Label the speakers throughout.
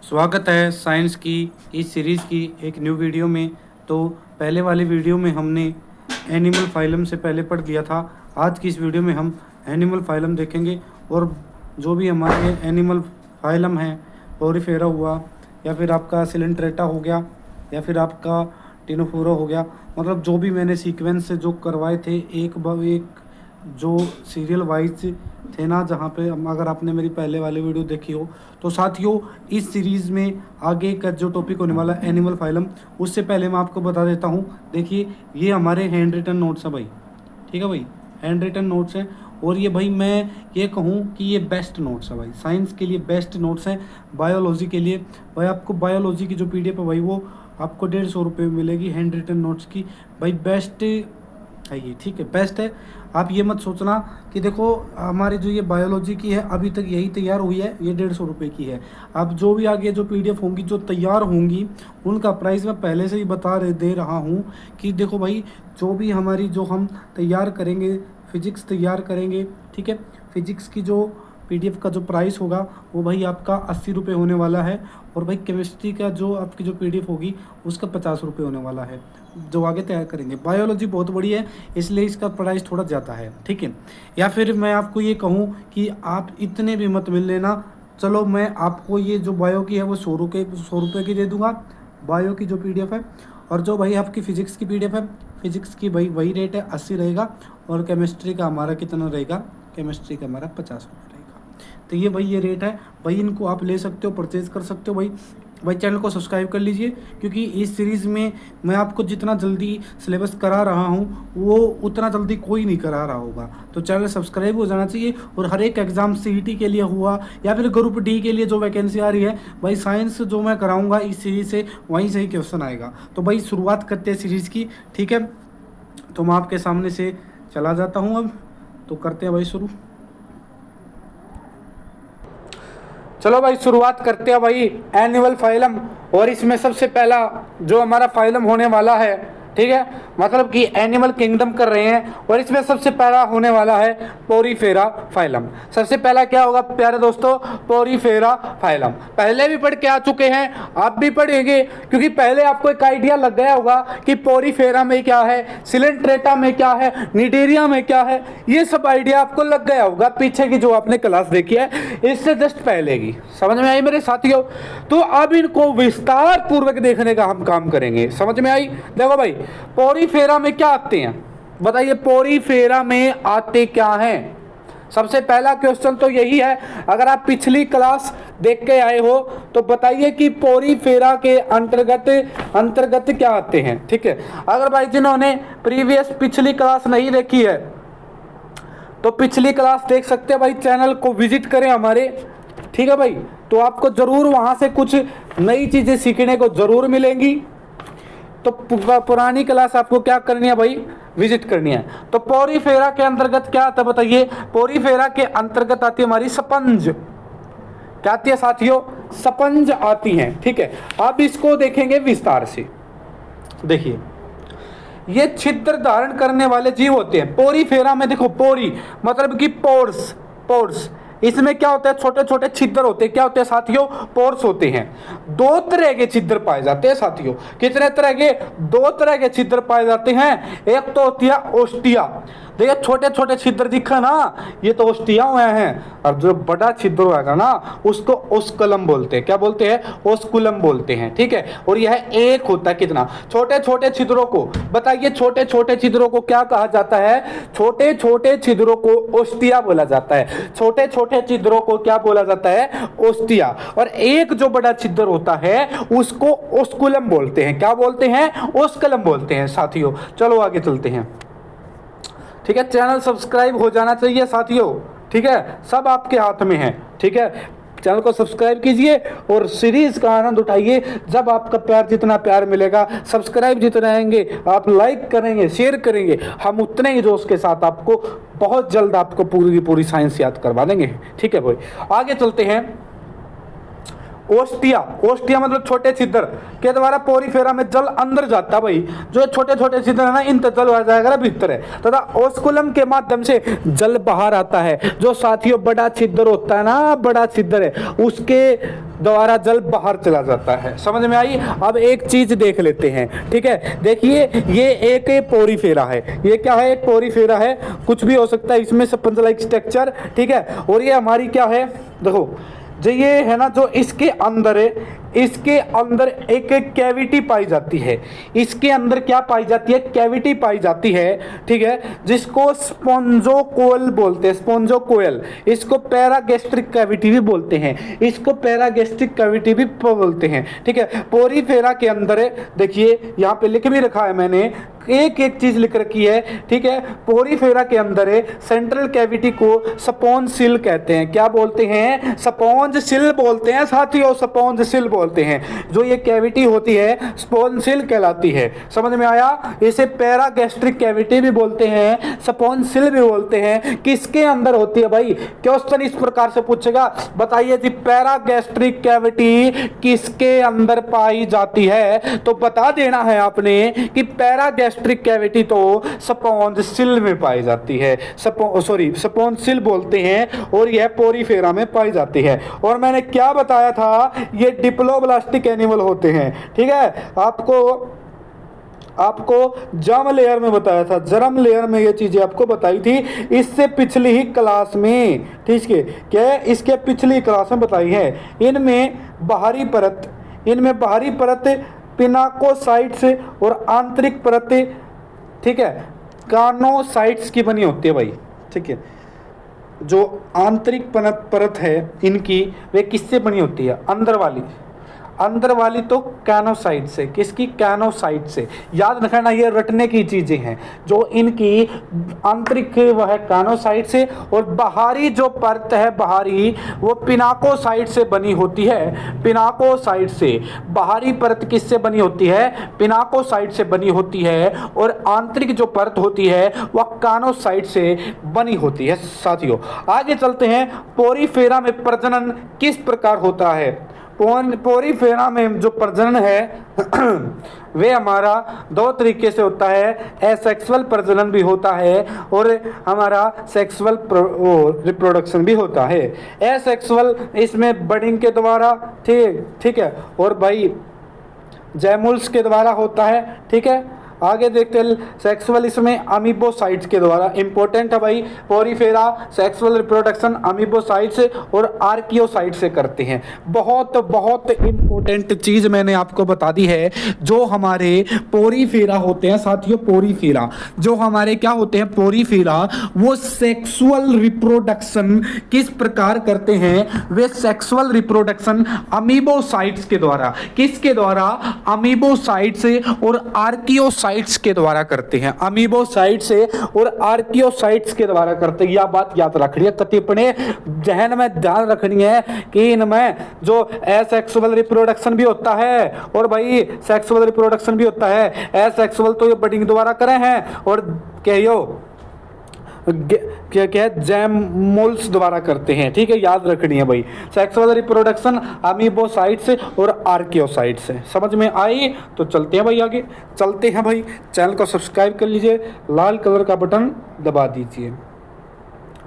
Speaker 1: स्वागत है साइंस की इस सीरीज़ की एक न्यू वीडियो में। तो पहले वाली वीडियो में हमने एनिमल फाइलम से पहले पढ़ लिया था। आज की इस वीडियो में हम एनिमल फाइलम देखेंगे और जो भी हमारे एनिमल फाइलम हैं, पोरीफेरा हुआ या फिर आपका सिलेंट्रेटा हो गया या फिर आपका टिनोफोरा हो गया, मतलब जो भी मैंने सीक्वेंस से जो करवाए थे एक जो सीरियल वाइज थे ना, जहाँ पे अगर आपने मेरी पहले वाली वीडियो देखी हो तो साथियों इस सीरीज़ में आगे का जो टॉपिक होने वाला है एनिमल फाइलम, उससे पहले मैं आपको बता देता हूँ। देखिए ये हमारे हैंड रिटन नोट्स हैं भाई, ठीक है भाई, हैंड रिटन नोट्स हैं। और ये भाई मैं ये कहूँ कि ये बेस्ट नोट्स है भाई, साइंस के लिए बेस्ट नोट्स हैं। बायोलॉजी के लिए भाई आपको बायोलॉजी की जो PDF है भाई वो आपको 150 रुपये में मिलेगी हैंड रिटन नोट्स की। भाई बेस्ट है ये, ठीक है, बेस्ट है। आप ये मत सोचना कि देखो हमारी जो ये बायोलॉजी की है अभी तक यही तैयार हुई है, ये 150 रुपये की है। अब जो भी आगे जो PDF होंगी जो तैयार होंगी उनका प्राइस मैं पहले से ही दे रहा हूँ कि देखो भाई जो भी हमारी जो हम तैयार करेंगे, फिजिक्स तैयार करेंगे, ठीक है, फिजिक्स की जो PDF का जो प्राइस होगा वो भाई आपका 80 रुपये होने वाला है। और भाई केमिस्ट्री का जो आपकी जो PDF होगी उसका 50 रुपये होने वाला है जो आगे तैयार करेंगे। बायोलॉजी बहुत बड़ी है इसलिए इसका प्राइस थोड़ा ज़्यादा है, ठीक है। या फिर मैं आपको ये कहूँ कि आप इतने भी मत मिल लेना, चलो मैं आपको ये जो बायो की है वो 100 रुपये की दे दूँगा, बायो की जो PDF है। और जो भाई आपकी फ़िज़िक्स की PDF है, फ़िज़िक्स की भाई वही रेट है 80 रहेगा। और केमिस्ट्री का हमारा कितना रहेगा, केमिस्ट्री का हमारा 50 रुपये रहेगा। तो ये भाई ये रेट है भाई, इनको आप ले सकते हो, परचेज़ कर सकते हो भाई चैनल को सब्सक्राइब कर लीजिए क्योंकि इस सीरीज़ में मैं आपको जितना जल्दी सिलेबस करा रहा हूँ वो उतना जल्दी कोई नहीं करा रहा होगा। तो चैनल सब्सक्राइब हो जाना चाहिए। और हर एक एग्ज़ाम CET के लिए हुआ या फिर ग्रुप D के लिए जो वैकेंसी आ रही है भाई, साइंस जो मैं कराऊँगा इस सीरीज़ से वहीं से ही क्वेश्चन आएगा। तो भाई शुरुआत करते हैं सीरीज़ की, ठीक है। तो मैं आपके सामने से चला जाता हूँ, अब तो करते हैं भाई शुरू। चलो भाई शुरुआत करते हैं भाई एनिमल फाइलम। और इसमें सबसे पहला जो हमारा फाइलम होने वाला है, ठीक है, मतलब कि एनिमल किंगडम कर रहे हैं और इसमें सबसे पहला होने वाला है पोरीफेरा फाइलम। सबसे पहला क्या होगा प्यारे दोस्तों, पोरीफेरा फाइलम। पहले भी पढ़ के आ चुके हैं, आप भी पढ़ेंगे क्योंकि पहले आपको एक आइडिया लग गया होगा कि पोरीफेरा में क्या है, सिलेंट्रेटा में क्या है, निडेरिया में क्या है, ये सब आइडिया आपको लग गया होगा पीछे की जो आपने क्लास देखी है इससे जस्ट पहले की। समझ में आई मेरे साथियों? तो अब इनको विस्तार पूर्वक देखने का हम काम करेंगे। समझ में आई? देखो भाई पोरीफेरा में क्या आते हैं, बताइए पोरीफेरा में आते क्या हैं। सबसे पहला क्वेश्चन तो यही है, अगर आप पिछली क्लास देख के आए हो तो बताइए कि पोरीफेरा के अंतर्गत क्या आते हैं, ठीक है। अगर भाई जिन्होंने पिछली क्लास नहीं देखी है तो पिछली क्लास देख सकते हैं भाई, चैनल को विजिट करें हमारे, ठीक है भाई। तो आपको जरूर वहां से कुछ नई चीजें सीखने को जरूर मिलेंगी। तो पुरानी क्लास आपको क्या करनी है भाई, विजिट करनी है। तो पोरीफेरा के अंतर्गत क्या आता है बताइए, पोरीफेरा के अंतर्गत आती है हमारी स्पंज। क्या आती है साथियों, स्पंज आती हैं, ठीक है। अब इसको देखेंगे विस्तार से। देखिए ये छिद्र धारण करने वाले जीव होते हैं पोरीफेरा में। देखो पोरी मतलब कि पोर्स, इसमें क्या होता है, छोटे छोटे छिद्र होते हैं। क्या होते हैं साथियों, पोर्स होते हैं। 2 तरह के छिद्र पाए जाते हैं साथियों। कितने तरह के, 2 तरह के छिद्र पाए जाते हैं। एक तो होती है ओस्टिया, देखिए छोटे छोटे छिद्र दिखा ना, ये तो ओस्टिया हुए हैं। और जो बड़ा छिद्र होगा ना उसको ओस्कुलम बोलते हैं। क्या बोलते हैं, ओस्कुलम बोलते हैं, ठीक है। और यह एक होता है कितना, छोटे छोटे छिद्रों को, बताइए छोटे छोटे छिद्रों को क्या कहा जाता है, छोटे छोटे छिद्रों को ओस्टिया बोला जाता है। छोटे छोटे छिद्रों को क्या बोला जाता है, ओस्टिया। और एक जो बड़ा छिद्र होता है उसको ओस्कुलम बोलते हैं। क्या बोलते हैं, ओस्कुलम बोलते हैं साथियों। चलो आगे चलते हैं, ठीक है। चैनल सब्सक्राइब हो जाना चाहिए साथियों, ठीक है, सब आपके हाथ में है, ठीक है। चैनल को सब्सक्राइब कीजिए और सीरीज का आनंद उठाइए। जब आपका प्यार, जितना प्यार मिलेगा, सब्सक्राइब जितने आएंगे, आप लाइक करेंगे, शेयर करेंगे, हम उतने ही जोश के साथ आपको बहुत जल्द आपको पूरी की पूरी साइंस याद करवा देंगे, ठीक है भाई। आगे चलते हैं ओस्टिया, ओस्टिया मतलब छोटे छिद्र के द्वारा पोरीफेरा में जल अंदर जाता है भाई। जो छोटे छोटे छिद्र है ना, इन तक जल आ जाएगा भीतर है, तथा ओस्कुलम के माध्यम से जल बाहर आता है। जो साथियों बड़ा छिद्र होता है ना, बड़ा छिद्र है, उसके द्वारा जल बाहर चला जाता है। समझ में आई? अब एक चीज देख लेते हैं, ठीक है। देखिए ये एक पोरीफेरा है, ये क्या है? एक पोरीफेरा है, कुछ भी हो सकता है इसमें, स्पंज लाइक स्ट्रक्चर, ठीक है। और ये हमारी क्या है, देखो जो ये है ना, जो इसके अंदर है, इसके अंदर एक कैविटी पाई जाती है। इसके अंदर क्या पाई जाती है? कैविटी पाई जाती है, ठीक है, जिसको स्पोंजोकोएल बोलते हैं, स्पोंजोकोएल। इसको पैरागैस्ट्रिक कैविटी भी बोलते हैं, इसको पैरागैस्ट्रिक कैविटी भी बोलते हैं, ठीक है। पोरीफेरा के अंदर देखिए यहाँ पे लिख भी रखा है मैंने, एक एक चीज लिख रखी है, ठीक है। पोरीफेरा के अंदर सेंट्रल कैविटी को स्पॉन्ज सिल कहते हैं। क्या बोलते हैं? स्पॉन्ज सिल बोलते हैं साथियों, स्पॉन्ज सिल बोलते हैं। जो ये कैविटी होती है स्पॉन्ज सिल कहलाती है। समझ में आया? इसे पैरागैस्ट्रिक कैविटी भी बोलते हैं, स्पॉन्ज सिल भी बोलते हैं। किसके अंदर होती है भाई? क्वेश्चन इस प्रकार से पूछेगा, बताइए जी पैरागैस्ट्रिक कैविटी किसके अंदर पाई जाती है? तो बता देना है आपने कि पैरागैस्ट्रिक कैविटी तो स्पॉन्ज सिल में पाई जाती है, स्पॉन्ज सिल बोलते हैं, और यह पोरीफेरा में पाई जाती है। और मैंने क्या बताया था? ये डिप्लोब्लास्टिक एनिमल होते हैं, ठीक है। आपको जर्म लेयर में बताया था, जर्म लेयर में ये चीजें आपको बताई थी, इससे पिछली ही क्लास में, ठीक है। क्या? इसके पिछली क्लास में बताई है। इनमें बाहरी परत पिनाकोसाइट्स और आंतरिक परत, ठीक है, कानोसाइट्स की बनी होती है भाई, ठीक है। जो आंतरिक परत है इनकी, वे किससे बनी होती है? अंदर वाली तो कैनोसाइट से। किसकी? कैनोसाइट से। याद रखना, ये रटने की चीजें हैं। जो इनकी आंतरिक वह है कैनोसाइट से, और बाहरी जो परत है बाहरी, वो पिनाकोसाइट से बनी होती है। पिनाकोसाइट से बाहरी परत किससे बनी होती है? पिनाकोसाइट से बनी होती है। और आंतरिक जो परत होती है वह कैनोसाइट से बनी होती है। साथियों आगे चलते हैं, पोरीफेरा में प्रजनन किस प्रकार होता है? पोरीफेरा में जो प्रजनन है वे हमारा दो तरीके से होता है। एसेक्सुअल प्रजनन भी होता है और हमारा सेक्सुअल रिप्रोडक्शन भी होता है। एसेक्सुअल इसमें बडिंग के द्वारा, ठीक है, और भाई जैमुल्स के द्वारा होता है, ठीक है। आगे देखते हैं सेक्सुअल, इसमें अमीबोसाइट्स के द्वारा। इंपॉर्टेंट है भाई, पोरीफेरा सेक्सुअल रिप्रोडक्शन अमीबोसाइट्स और आर्कियोसाइट से करते हैं। बहुत बहुत इंपॉर्टेंट चीज मैंने आपको बता दी है। जो हमारे पोरीफेरा होते हैं साथियों, पोरीफेरा जो हमारे क्या होते हैं? पोरीफेरा वो सेक्सुअल रिप्रोडक्शन किस प्रकार करते हैं? वे सेक्सुअल रिप्रोडक्शन अमीबोसाइट्स के द्वारा। किसके द्वारा? अमीबोसाइट्स और आर्कियोसाइट्स के द्वारा करते हैं। अमीबोसाइट्स और आर्कियोसाइट्स के द्वारा करते हैं। यह बात याद रखनी है, कति अपने जहन में ध्यान रखनी है कि इनमें जो एसेक्सुअल रिप्रोडक्शन भी होता है और भाई सेक्सुअल रिप्रोडक्शन भी होता है। एसेक्सुअल तो ये बडिंग द्वारा करे हैं, और क्या जैमुल्स द्वारा करते हैं, ठीक है, याद रखनी है भाई। सेक्सुअल रिप्रोडक्शन अमीबोसाइट्स और आर्कियोसाइट्स से। समझ में आई? तो चलते हैं भाई, आगे चलते हैं भाई। चैनल को सब्सक्राइब कर लीजिए, लाल कलर का बटन दबा दीजिए,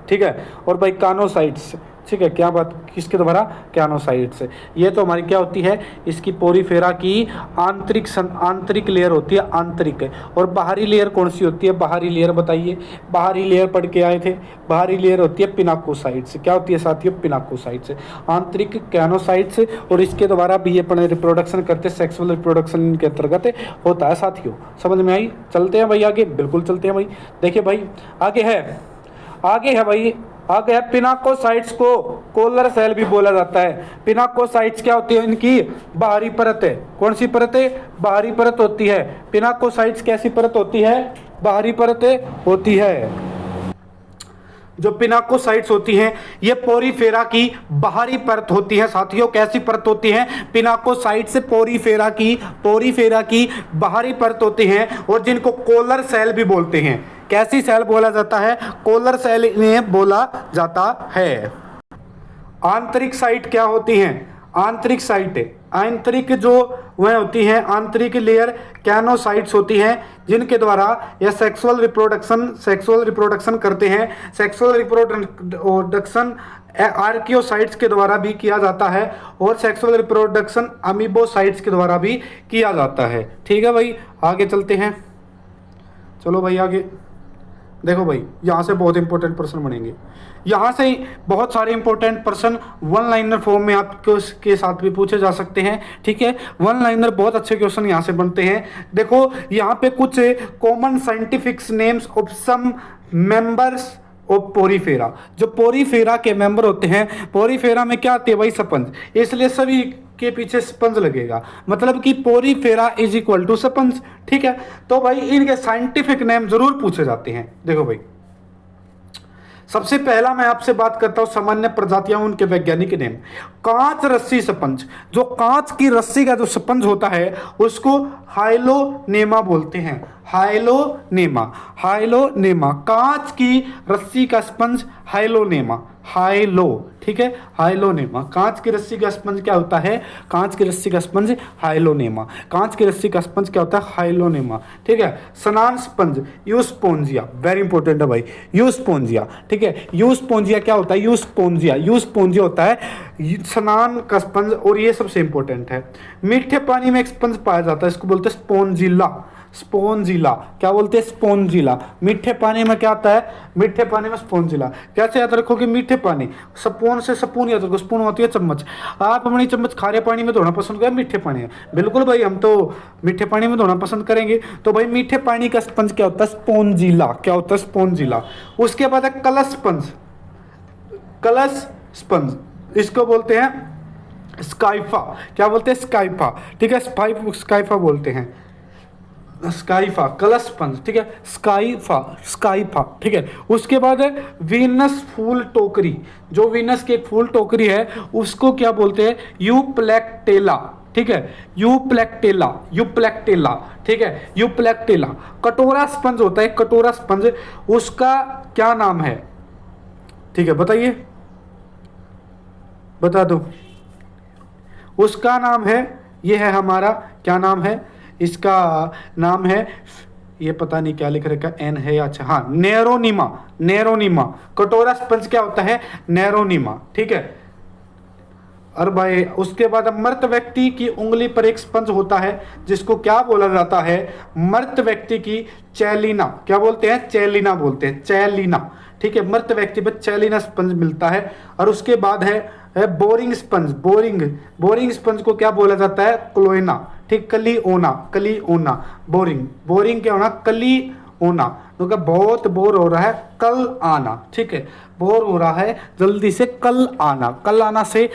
Speaker 1: ठीक है। और भाई कानोसाइट्स, ठीक है, क्या बात, किसके द्वारा? कैनोसाइट से। ये तो हमारी क्या होती है? इसकी पोरीफेरा की आंतरिक लेयर होती है, आंतरिक। और बाहरी लेयर कौन सी होती है? बाहरी लेयर बताइए, बाहरी लेयर पढ़ के आए थे। बाहरी लेयर होती है पिनाकोसाइट से। क्या होती है साथियों? पिनाकोसाइट से। आंतरिक कैनोसाइट से, और इसके द्वारा भी अपने रिप्रोडक्शन करते, सेक्सुअल रिप्रोडक्शन के अंतर्गत होता है साथियों। समझ में आई? चलते हैं भाई आगे, बिल्कुल चलते हैं भाई। देखिए भाई आगे है भाई, आगे है पिनाकोसाइट्स को कोलर सेल भी बोला जाता है। पिनाकोसाइट्स क्या होती है? इनकी बाहरी परत है। कौन सी परत है? बाहरी परत होती है। पिनाकोसाइट्स कैसी परत होती है? बाहरी परत होती है। जो पिनाकोसाइट्स होती हैं ये पोरीफेरा की बाहरी परत होती है साथियों। कैसी परत होती है? पिनाकोसाइट्स पोरीफेरा की बाहरी परत होती हैं, और जिनको कोलर सेल भी बोलते हैं। कैसी सेल बोला जाता है? कोलर सेल इन्हें बोला जाता है। आंतरिक साइट क्या होती हैं? आंतरिक साइट है, आंतरिक जो वह होती है आंतरिक लेयर कैनोसाइट्स होती हैं, जिनके द्वारा यह सेक्सुअल रिप्रोडक्शन करते हैं। सेक्सुअल रिप्रोडक्शन आर्कियोसाइट्स के द्वारा भी किया जाता है और सेक्सुअल रिप्रोडक्शन अमीबोसाइट्स के द्वारा भी किया जाता है। ठीक है भाई, आगे चलते हैं। चलो भाई आगे देखो भाई, यहाँ से बहुत इंपॉर्टेंट प्रश्न बनेंगे। यहाँ से बहुत सारे इंपॉर्टेंट प्रश्न वन लाइनर फॉर्म में आपके के साथ भी पूछे जा सकते हैं। ठीक है, वन लाइनर बहुत अच्छे क्वेश्चन यहाँ से बनते हैं। देखो यहाँ पे कुछ common scientific names of some members of Porifera. जो पोरीफेरा के मेंबर होते हैं, पोरीफेरा में क्या आती है भाई, स्पंज, इसलिए सभी के पीछे स्पंज लगेगा, मतलब कि Porifera is equal to sponge. ठीक है, तो भाई इनके साइंटिफिक नेम जरूर पूछे जाते हैं। देखो भाई, सबसे पहला मैं आपसे बात करता हूं सामान्य प्रजातियां, उनके वैज्ञानिक नेम। कांच रस्सी स्पंज, जो कांच की रस्सी का जो स्पंज होता है उसको हाइलोनेमा बोलते हैं। हाइलोनेमा, हाइलोनेमा, कांच की रस्सी का स्पंज हाइलोनेमा, हाइलो, ठीक है, हाइलोनेमा। कांच की रस्सी का स्पंज क्या होता है, कांच की रस्सी का स्पंज हाइलोनेमा, कांच की रस्सी का स्पंज क्या होता है, हाइलोनेमा। ठीक है, स्नान स्पंज यूस्पोंजिया, वेरी इंपॉर्टेंट है भाई, यूस्पोंजिया। ठीक है, यूस्पोंजिया क्या होता है, यूस्पोंजिया, यूस्पोंजिया होता है स्नान का स्पंज, और ये सबसे इंपॉर्टेंट है। मीठे पानी में एक स्पंज पाया जाता है, इसको बोलते हैं स्पोंजिला। स्पोंजिला, क्या बोलते हैं, स्पोंजिला। मीठे पानी में क्या आता है, मीठे पानी में स्पोंजिला। कैसे याद रखोगे, मीठे पानी, स्पून से स्पून याद रखो, स्पून होती है चम्मच। आप अपनी चम्मच खारे पानी में धोना पसंद करें, मीठे पानी में? बिल्कुल भाई, हम तो मीठे पानी में धोना पसंद करेंगे। तो भाई मीठे पानी का स्पंज क्या होता है, स्पोंजिला। क्या होता है, स्पोंजिला। उसके बाद है कलश स्पंज, कलश स्पंज, इसको बोलते हैं स्काइफा। क्या बोलते हैं, स्काइफा। ठीक है, स्काइफा बोलते हैं, स्काइफा, कलश स्पंज। ठीक है, स्काइफा, स्काइफा। ठीक है, उसके बाद है वीनस फूल टोकरी। जो वीनस की एक फूल टोकरी है उसको क्या बोलते हैं, यूप्लेक्टेला। ठीक है, यूप्लेक्टेला, यूप्लेक्टेला। ठीक है, यूप्लेक्टेला। कटोरा स्पंज होता है, कटोरा स्पंज, उसका क्या नाम है? ठीक है, बताइए, बता दो। उसका नाम है, ये है हमारा, क्या नाम है इसका, नाम है, ये पता नहीं क्या लिख रखा, एन है या, अच्छा हाँ, नेरोनीमा। नेरोनीमा, कटोरा स्पंज क्या होता है, नेरोनीमा। ठीक है, और भाई उसके बाद मृत व्यक्ति की उंगली पर एक स्पंज होता है जिसको क्या बोला जाता है, मृत व्यक्ति की चैलिना। क्या बोलते हैं, चैलिना बोलते हैं, चैलिना। ठीक है, मृत व्यक्ति पर चैलिना स्पंज मिलता है। और उसके बाद है बोरिंग स्पंज। बोरिंग स्पंज को क्या बोला जाता है, क्लोएना। ठीक, कली ओना, कली ओना। बोरिंग क्या होना, कली ओना। तो क्या बहुत बोर हो रहा है, कल आना। ठीक है, बोर हो रहा है, जल्दी से कल आना। कल आना से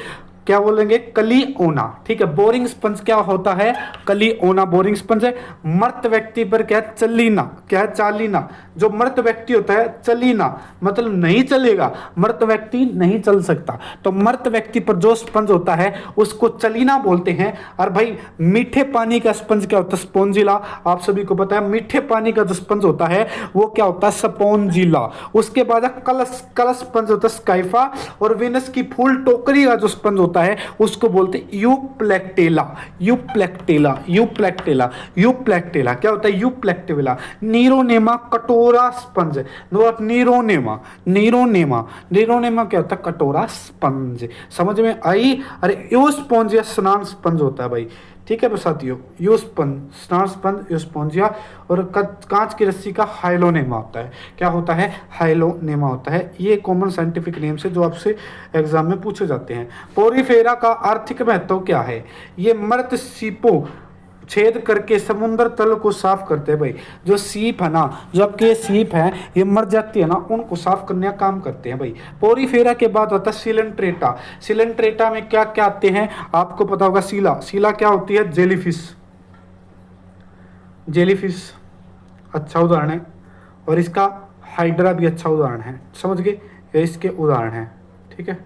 Speaker 1: क्या बोलेंगे, कली ओना। ठीक है, बोरिंग स्पंज क्या होता है, कली ओना, बोरिंग स्पंज है। मृत व्यक्ति पर क्या है, चलीना। क्या है, चालीना। जो मृत व्यक्ति होता है, चलीना मतलब नहीं चलेगा, मृत व्यक्ति नहीं चल सकता, तो मृत व्यक्ति पर जो स्पंज होता है उसको चलीना बोलते हैं। और भाई मीठे पानी का स्पंज क्या होता है, स्पोंजिला। आप सभी को पता है मीठे पानी का जो स्पंज होता है वो क्या होता है, स्पोंजिला। उसके बाद कलश, कलश स्पंज होता है स्काइफा। और वीनस की फूल टोकरी का जो स्पंज होता है उसको बोलते हैं यूप्लेक्टेला। Euplectella, Euplectella, Euplectella. क्या होता है, यूप्लेक्टेला। नीरोनेमा, कटोरा स्पंज। नीरोनेमा, नीरोनेमा, नीरोनेमा क्या होता है, कटोरा स्पंज। समझ में आई? अरे यूस्पोंजिया स्नान स्पंज होता है भाई। ठीक है साथियों, यूस्पंज, स्नान स्पंज, यूस्पोंजिया। और कांच की रस्सी का हाइलोनेमा होता है। क्या होता है, हाइलोनेमा होता है। ये कॉमन साइंटिफिक नेम्स है जो आपसे एग्जाम में पूछे जाते हैं। पोरीफेरा का आर्थिक महत्व क्या है? ये मृत सीपों छेद करके समुद्र तल को साफ करते हैं भाई। जो सीप है ना, जो आपके सीप हैं ये मर जाती है ना, उनको साफ करने का काम करते हैं भाई। पोरीफेरा के बाद होता है सिलेंट्रेटा। सिलेंट्रेटा में क्या क्या आते हैं आपको पता होगा, सीला। सीला क्या होती है, जेलीफिश। जेलीफिश अच्छा उदाहरण है, और इसका हाइड्रा भी अच्छा उदाहरण है। समझ गए, ये इसके उदाहरण हैं। ठीक है,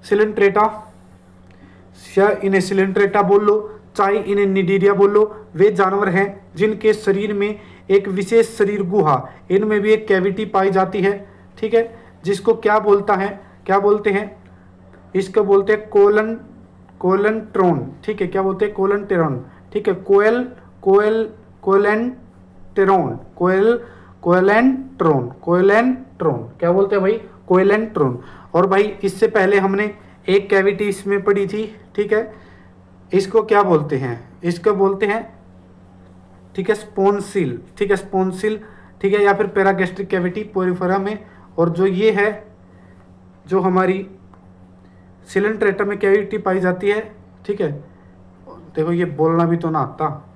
Speaker 1: सिलेंट्रेटा, या इन्हें सिलेंट्रेटा बोल लो, चाहे इन्हें निडीरिया बोल लो। वे जानवर हैं जिनके शरीर में एक विशेष शरीर गुहा, इनमें भी एक कैविटी पाई जाती है। ठीक है, जिसको क्या बोलता है, क्या बोलते हैं, इसको बोलते हैं कोलन कोलेंट्रोन, ठीक है, क्या बोलते हैं, कोलेंटेरॉन, ठीक है, कोलेंटेरॉन, कोलेंट्रोन, क्या बोलते हैं भाई, कोलेंट्रोन। और भाई इससे पहले हमने एक कैविटी इसमें पड़ी थी, ठीक है, इसको क्या बोलते हैं, इसको बोलते हैं, ठीक है, स्पोंसिल, ठीक है, स्पोंसिल, ठीक है, या फिर पैरागैस्ट्रिक कैविटी पोरिफेरा में। और जो ये है, जो हमारी सिलेंट्रेटा में कैविटी पाई जाती है, ठीक है, देखो ये बोलना भी तो ना आता,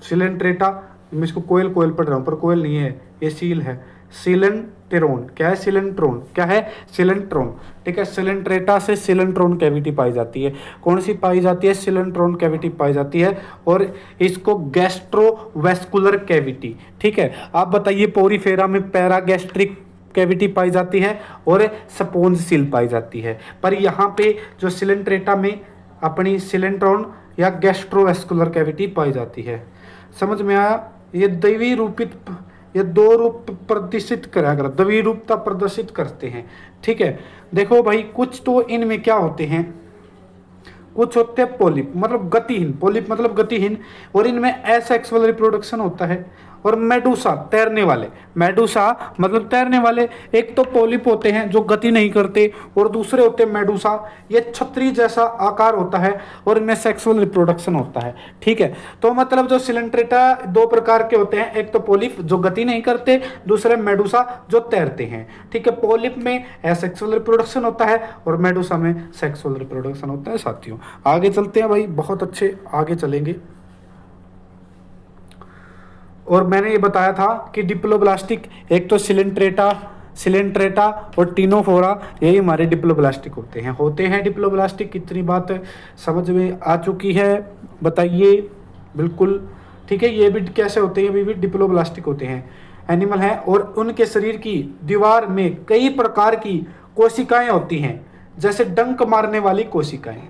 Speaker 1: सिलेंट्रेटा, मैं इसको कोयल कोयल पढ़ रहा हूँ पर कोयल नहीं है, ये सील है, सिलेंटेरोन, क्या है, सिलेंट्रोन, क्या है, सिलेंट्रोन, ठीक है, सिलेंट्रेटा से सिलेंट्रोन कैविटी पाई जाती है। कौन सी पाई जाती है, सिलेंट्रोन कैविटी पाई जाती है। और इसको गैस्ट्रोवेस्कुलर कैविटी, ठीक है। आप बताइए पोरिफेरा में पैरागैस्ट्रिक कैविटी पाई जाती है और स्पोंजिल पाई जाती है, पर यहाँ पे जो सिलेंट्रेटा में अपनी सिलेंट्रोन या गैस्ट्रोवेस्कुलर कैविटी पाई जाती है। समझ में आया। ये द्वि रूपित, ये दो रूप प्रदर्शित करा कर, द्वि रूपता प्रदर्शित करते हैं, ठीक है। देखो भाई कुछ तो इनमें क्या होते हैं, कुछ होते हैं पोलिप मतलब गतिहीन, पोलिप मतलब गतिहीन, और इनमें एसेक्सुअल रिप्रोडक्शन होता है। और मेडूसा तैरने वाले, मेडूसा मतलब तैरने वाले, एक तो पोलिप होते हैं जो गति नहीं करते और दूसरे होते हैं मेडूसा, ये छतरी जैसा आकार होता है और इनमें सेक्सुअल रिप्रोडक्शन होता है, ठीक है। तो मतलब जो सिलेंट्रेटा दो प्रकार के होते हैं, एक तो पोलिप जो गति नहीं करते, दूसरे मेडूसा जो तैरते हैं, ठीक है। पोलिप में एसेक्सुअल रिप्रोडक्शन होता है और मेडूसा में सेक्सुअल रिप्रोडक्शन होता है। साथियों आगे चलते हैं भाई, बहुत अच्छे आगे चलेंगे। और मैंने ये बताया था कि डिप्लोब्लास्टिक, एक तो सिलेंट्रेटा और टीनोफोरा, यही हमारे डिप्लोब्लास्टिक होते हैं डिप्लोब्लास्टिक। कितनी बात समझ में आ चुकी है बताइए, बिल्कुल ठीक है। ये भी कैसे होते हैं, ये भी डिप्लोब्लास्टिक होते हैं, एनिमल हैं। और उनके शरीर की दीवार में कई प्रकार की कोशिकाएं होती हैं, जैसे डंक मारने वाली कोशिकाएं।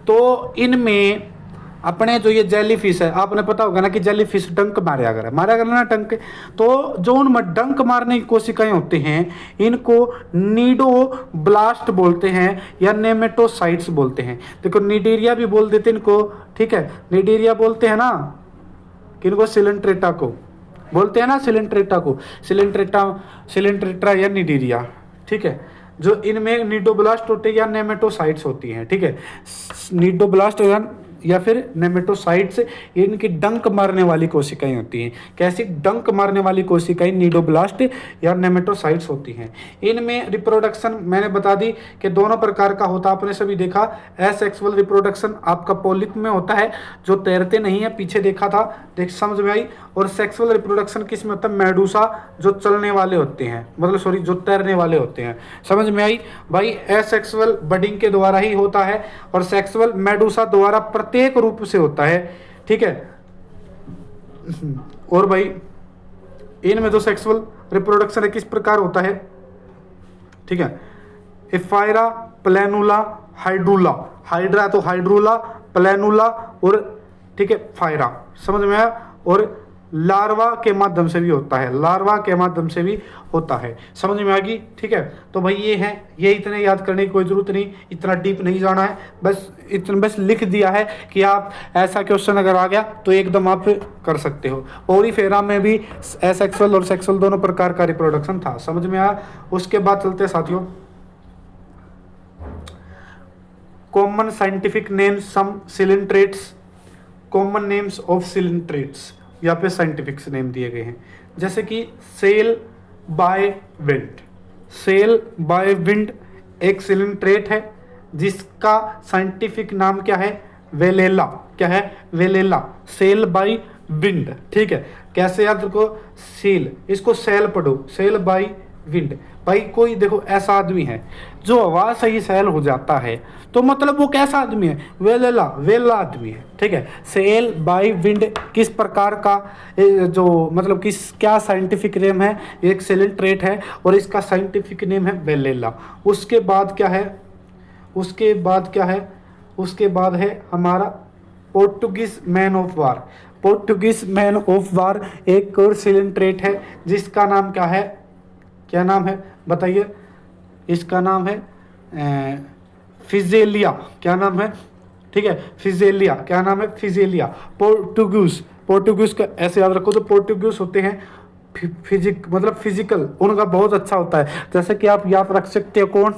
Speaker 1: तो इनमें अपने जो ये जेलीफिश है, आपने पता होगा ना कि जेलीफिश डंक मारा कर ना डंक, तो जो उनमें डंक मारने की कोशिकाएं होते हैं, इनको नीडोब्लास्ट बोलते हैं या नेमेटोसाइट्स बोलते हैं। देखो निडीरिया भी बोल देते हैं इनको, ठीक है, निडीरिया बोलते हैं ना किनको, सिलेंट्रेटा को बोलते हैं ना, सिलेंट्रेटा या निडीरिया, ठीक है। जो इनमें नीडोब्लास्ट होते हैं या नेमेटोसाइट्स होती हैं, ठीक है, नीडोब्लास्ट या फिर नेमेटोसाइट्स, इनकी डंक मारने वाली कोशिकाएं होती हैं। कैसी डंक मारने वाली कोशिकाएं, नीडोब्लास्ट या नेमेटोसाइट्स होती हैं। इनमें रिप्रोडक्शन मैंने बता दी कि दोनों प्रकार का होता है, आपने सभी देखा। एसेक्सुअल रिप्रोडक्शन आपका पोलिप में होता है जो तैरते नहीं है, पीछे देखा था, देख समझ में आई। और सेक्सुअल रिप्रोडक्शन किस में होता है, मेडूसा जो चलने वाले होते हैं, मतलब सॉरी जो तैरने वाले होते हैं। समझ में आई भाई। एसेक्सुअल बडिंग के द्वारा ही होता है और सेक्सुअल मेडूसा द्वारा प्रत्येक रूप से होता है, ठीक है। और भाई इनमें जो सेक्सुअल रिप्रोडक्शन है किस प्रकार होता है, ठीक है। एफायरा, प्लेनुला, हाइड्रूला, हाइड्रा तो हाइड्रूला, प्लेनुला और ठीक है फायरा, समझ में आया। और लार्वा के माध्यम से भी होता है, लार्वा के माध्यम से भी होता है, समझ में आ गई, ठीक है। तो भाई ये है, ये इतने याद करने की कोई जरूरत नहीं, इतना डीप नहीं जाना है, बस लिख दिया है कि आप ऐसा क्वेश्चन अगर आ गया तो एकदम आप कर सकते हो। पोरिफेरा में भी एसेक्सुअल और सेक्सुअल दोनों प्रकार का रिप्रोडक्शन था, समझ में आया। उसके बाद चलते हैं साथियों, common scientific names some coelenterates, common names of coelenterates, यहाँ पे साइंटिफिक नेम दिए गए हैं, जैसे कि sail by wind. Sail by wind एक सिलेंट्रेट है जिसका साइंटिफिक नाम क्या है, वेलेला, क्या है, वेलेला, सेल बाय विंड, ठीक है। कैसे याद रखो, सेल, इसको सेल पढ़ो, सेल बाय विंड। भाई कोई देखो ऐसा आदमी है जो आवाज सही सेल हो जाता है, तो मतलब वो कैसा आदमी है, वेला आदमी है, ठीक है। सेल बाय विंड किस प्रकार का जो मतलब किस क्या साइंटिफिक नेम है, एक सिलेंट्रेट है और इसका साइंटिफिक नेम है वेलेला। उसके बाद क्या है, उसके बाद है हमारा Portuguese man of war. Portuguese man of war एक और सिलेंट्रेट है जिसका नाम क्या है, क्या नाम है बताइए, इसका नाम है फिजेलिया, क्या नाम है, ठीक है। फिजेलिया, क्या नाम है? फिजेलिया। पोर्टुगीज का ऐसे याद रखो, तो पोर्टुगीज होते हैं मतलब फिजिकल, उनका बहुत अच्छा होता है। जैसे कि आप याद रख सकते हो, कौन?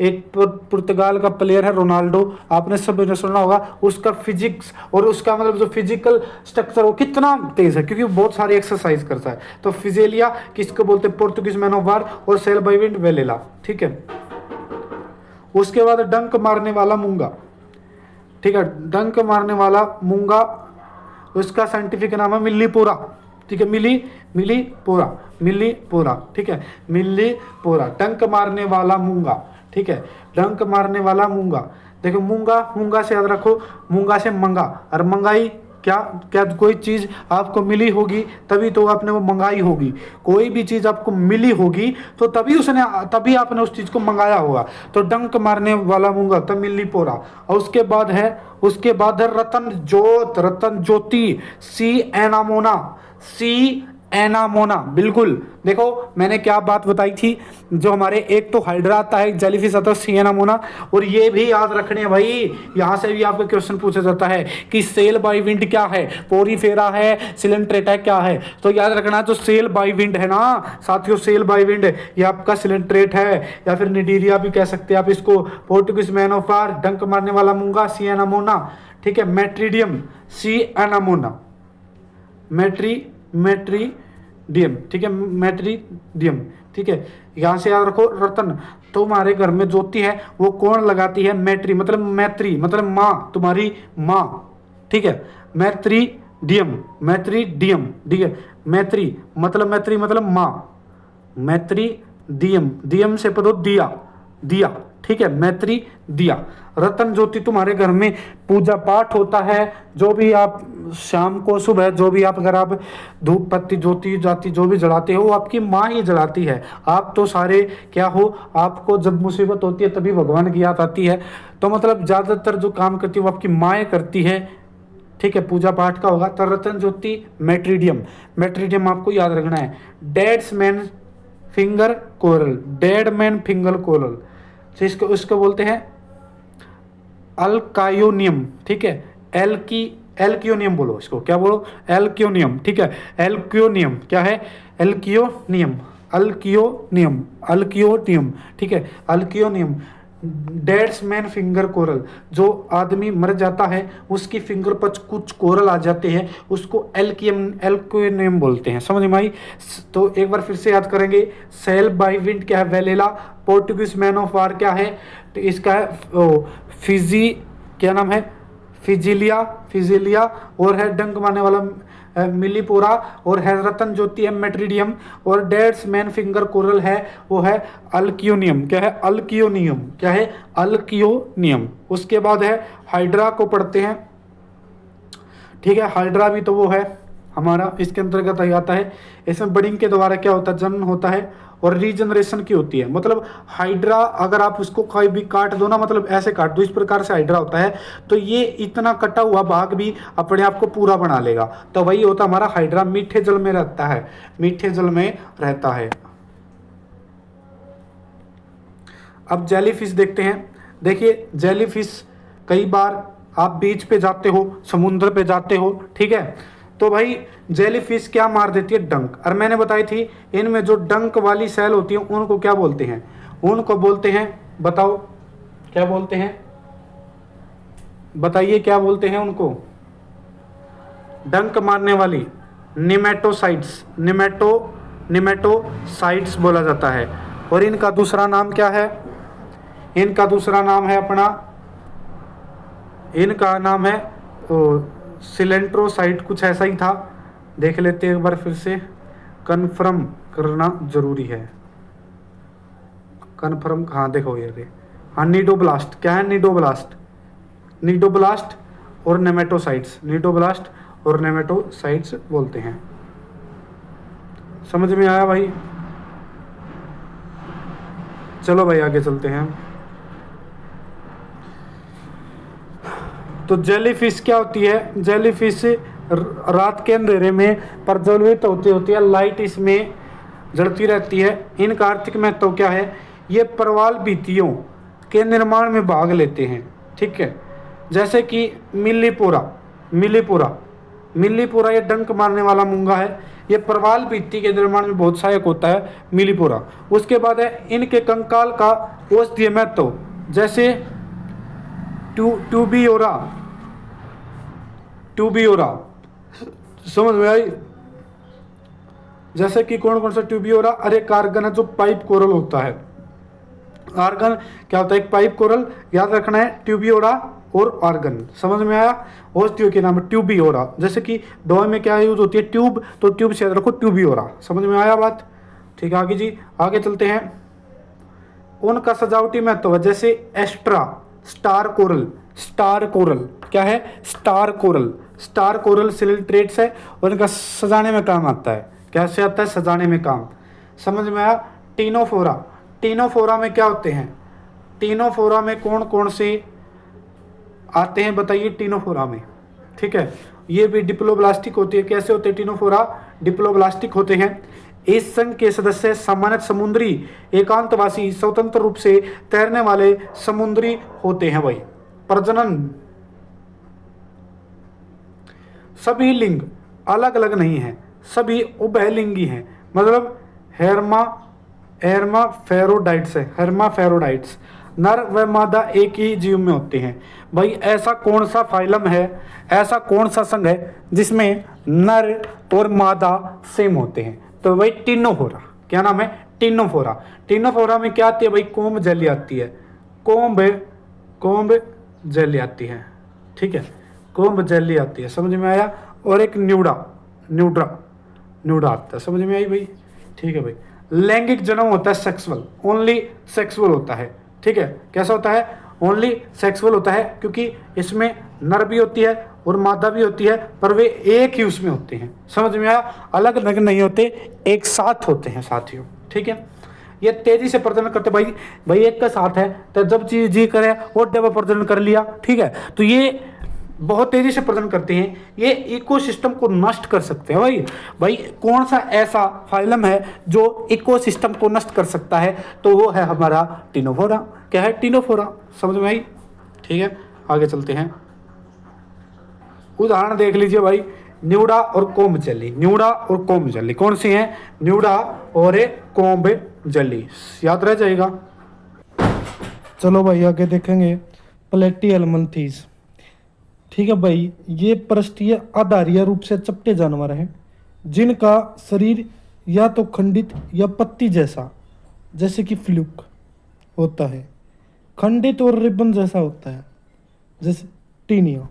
Speaker 1: एक पुर्तगाल का प्लेयर है रोनाल्डो, आपने सब ने सुना होगा। उसका फिजिक्स और उसका मतलब जो फिजिकल स्ट्रक्चर वो कितना तेज है, क्योंकि वो बहुत सारी एक्सरसाइज करता है। तो फिजेलिया किसको बोलते हैं? Portuguese man of war. और सेल बाइविंड वेलेला, ठीक है। उसके बाद डंक मारने वाला मूंगा, ठीक है। डंक मारने वाला मूंगा, उसका साइंटिफिक नाम है मिलीपोरा, ठीक है। मिलीपोरा, ठीक है। मिलीपोरा, डंक मारने वाला मूंगा, ठीक है। डंक मारने वाला मूंगा। देखो मूंगा से याद रखो, मूंगा से मंगा, और मंगाई क्या क्या कोई चीज आपको मिली होगी तभी तो आपने वो मंगाई होगी। कोई भी चीज आपको मिली होगी तो तभी आपने उस चीज को मंगाया होगा। तो डंक मारने वाला मूंगा, तब मिली पोरा। और उसके बाद है रतन ज्योति, सी एनामोना, बिल्कुल। देखो मैंने क्या बात बताई थी, जो हमारे एक तो हाइड्रा आता है, एक जेलीफिश आता है, सी एनामोना। और ये भी याद रखने हैं भाई, यहां से भी आपका क्वेश्चन पूछा जाता है कि सेल बाय विंड क्या है, पोरीफेरा है, सिलेंट्रेटा क्या है। तो याद रखना, जो सेल बाय विंड है ना साथियों, सेल बाय विंड ये आपका सिलेंट्रेट है, या फिर निडीरिया भी कह सकते हैं आप इसको। पोर्टुगीज मैन ऑफ वार, डंक मारने वाला मूंगा, सी एनामोना, ठीक है। मेट्रीडियम, सी एनामोना, मेट्रीडियम, ठीक है। मेट्रीडियम, ठीक है। यहां से याद रखो रतन, तुम्हारे घर में ज्योति है वो कौन लगाती है? मैत्री मतलब माँ, तुम्हारी माँ, ठीक है। मैत्रीडियम, ठीक है। मैत्री मतलब माँ, मैत्रीडियम, दियम से पदो दिया, ठीक है। मैत्री दिया। रतन ज्योति, तुम्हारे घर में पूजा पाठ होता है, जो भी आप शाम को सुबह जो भी आप अगर आप धूप पत्ती ज्योति जाती जो भी जलाते हो वो आपकी माँ ही जलाती है। आप तो सारे क्या हो, आपको जब मुसीबत होती है तभी भगवान की याद आती है। तो मतलब ज्यादातर जो काम करती है वो आपकी माँ करती है, ठीक है। पूजा पाठ का होगा। तो रतन ज्योति, मेट्रीडियम आपको याद रखना है। डेड मैन फिंगर कोरल, इसको उसको बोलते हैं अल्कायोनियम, ठीक है। एल्क्योनियम बोलो इसको, क्या बोलो? एल्क्योनियम, ठीक है। एल्क्योनियम क्या है? एल्क्योनियम, ठीक है। एल्क्योनियम। डेड्स मैन फिंगर कोरल, जो आदमी मर जाता है उसकी फिंगर पर कुछ कोरल आ जाते हैं, उसको एल्क्योनियम बोलते हैं। समझ में आई? तो एक बार फिर से याद करेंगे। सेल बाय विंड क्या है? Vellala. Portuguese man of war क्या है? तो इसका है क्या नाम है? फिजिलिया। और है डंक मारने वाला मिलीपोरा, और है रतन ज्योति है मेट्रीडियम, और डेड्स मैन फिंगर कोरल है वो है अल्क्योनियम। क्या है? अल्क्योनियम। उसके बाद है हाइड्रा को पढ़ते हैं, ठीक है। हाइड्रा भी तो वो है हमारा, इसके अंतर्गत आता है। इसमें बडिंग के द्वारा क्या होता है? जन्म होता है और रीजनरेशन की होती है। मतलब हाइड्रा अगर आप उसको कोई भी काट दो ना, मतलब ऐसे काट दो, इस प्रकार से हाइड्रा होता है, तो ये इतना कटा हुआ भाग भी अपने आप को पूरा बना लेगा। तो वही होता हमारा हाइड्रा। मीठे जल में रहता है। अब जेलीफिश देखते हैं। देखिए जेलीफिश, कई बार आप बीच पे जाते हो, समुद्र पे जाते हो, ठीक है, तो भाई जेलीफिश क्या मार देती है? डंक। और मैंने बताई थी इनमें जो डंक वाली सेल होती है उनको क्या बोलते हैं? उनको बोलते हैं, बताओ क्या बोलते हैं? बताइए क्या बोलते हैं उनको? डंक मारने वाली निमेटोसाइट्स बोला जाता है। और इनका दूसरा नाम क्या है? इनका दूसरा नाम है इनका नाम है सिलेंट्रोसाइट, कुछ ऐसा ही था। देख लेते हैं एक बार फिर से, कन्फर्म करना जरूरी है। कन्फर्म, हाँ देखो ये, हाँ नीडोब्लास्ट। क्या है? नीडोब्लास्ट और नेमेटोसाइट्स बोलते हैं। समझ में आया भाई? चलो भाई आगे चलते हैं। तो जेलीफिश क्या होती है? जेलीफिश रात के अंधेरे में प्रज्वलित होती है, लाइट इसमें जड़ती रहती है। इनका आर्थिक महत्व क्या है? ये प्रवाल भित्तियों के निर्माण में भाग लेते हैं, ठीक है। जैसे कि मिलीपोरा, मिलीपोरा, मिलीपोरा ये डंक मारने वाला मूंगा है। ये प्रवाल भित्ति के निर्माण में बहुत सहायक होता है मिलीपोरा। उसके बाद है इनके कंकाल का औषधीय महत्व, जैसे ट्यूबियोरा, ट्यूबियोरा समझ में आई? जैसे कि कौन कौन सा ट्यूबियोरा, अरे कार्गन है जो पाइप कोरल होता है। आर्गन क्या होता है? एक पाइप कोरल, याद रखना है ट्यूबियोरा और आर्गन। समझ में आया? औषधियों के नाम ट्यूबियोरा। जैसे कि दवा में क्या यूज होती है? ट्यूब, तो ट्यूब से याद रखो ट्यूबियोरा। समझ में आया बात? ठीक है, आगे जी आगे चलते हैं। उनका सजावटी महत्व है, जैसे Astraea, star coral, star coral क्या है? Star coral, star coral coelenterates है और इनका सजाने में काम आता है। कैसे आता है? सजाने में काम। समझ में आया? टीनोफोरा, टीनोफोरा में क्या होते हैं? टीनोफोरा में कौन कौन से आते हैं बताइए टीनोफोरा में? ठीक है, ये भी डिप्लोब्लास्टिक होती है। कैसे होते हैं टीनोफोरा? डिप्लोब्लास्टिक होते हैं। इस संघ के सदस्य सामान्य समुद्री एकांतवासी स्वतंत्र रूप से तैरने वाले समुद्री होते हैं। भाई प्रजनन, सभी लिंग अलग अलग नहीं है, सभी उभयलिंगी हैं। मतलब हेर्माफेरोडाइट्स है, हेर्माफेरोडाइट्स। नर व मादा एक ही जीव में होते हैं। भाई ऐसा कौन सा फाइलम है, ऐसा कौन सा संघ है जिसमें नर और मादा सेम होते हैं? तो भाई टीनोफोरा। क्या नाम है? टीनोफोरा। टीनोफोरा में क्या आती है भाई? कोम्ब जेली आती है। कोम्ब जेली आती है। ठीक है, कोम्ब जेली आती है। समझ में आया? और एक न्यूड्रा आता है। समझ में आई भाई? ठीक है भाई। लैंगिक जन्म होता है सेक्सुअल, ओनली सेक्सुअल होता है। ठीक है, कैसा होता है? ओनली सेक्सुअल होता है, क्योंकि इसमें नर भी होती है और मादा भी होती है, पर वे एक ही उसमें होते हैं। समझ में आया? अलग अलग नहीं होते, एक साथ होते हैं साथियों। ठीक है, ये तेजी से प्रजनन करते। भाई एक का साथ है तो जब चीज जी करे और डबल प्रजनन कर लिया। ठीक है, तो ये बहुत तेजी से प्रजनन करते हैं, ये इकोसिस्टम को नष्ट कर सकते हैं। भाई कौन सा ऐसा फाइलम है जो इकोसिस्टम को नष्ट कर सकता है? तो वो है हमारा टीनोफोरा। क्या है? टीनोफोरा। समझ में आई? ठीक है, आगे चलते हैं। उदाहरण देख लीजिए भाई, न्यूडा और कोम्ब जेली। न्यूडा और कोम्ब जेली कौन सी है? न्यूडा और कोम्ब जेली, याद रह जाएगा। चलो भाई आगे देखेंगे प्लेटिहेल्मिन्थेस। ठीक है भाई, ये पृष्ठीय आधारीय रूप से चपटे जानवर हैं जिनका शरीर या तो खंडित या पत्ती जैसा, जैसे कि फ्लूक होता है, खंडित और रिबन जैसा होता है, जैसे टीनिया।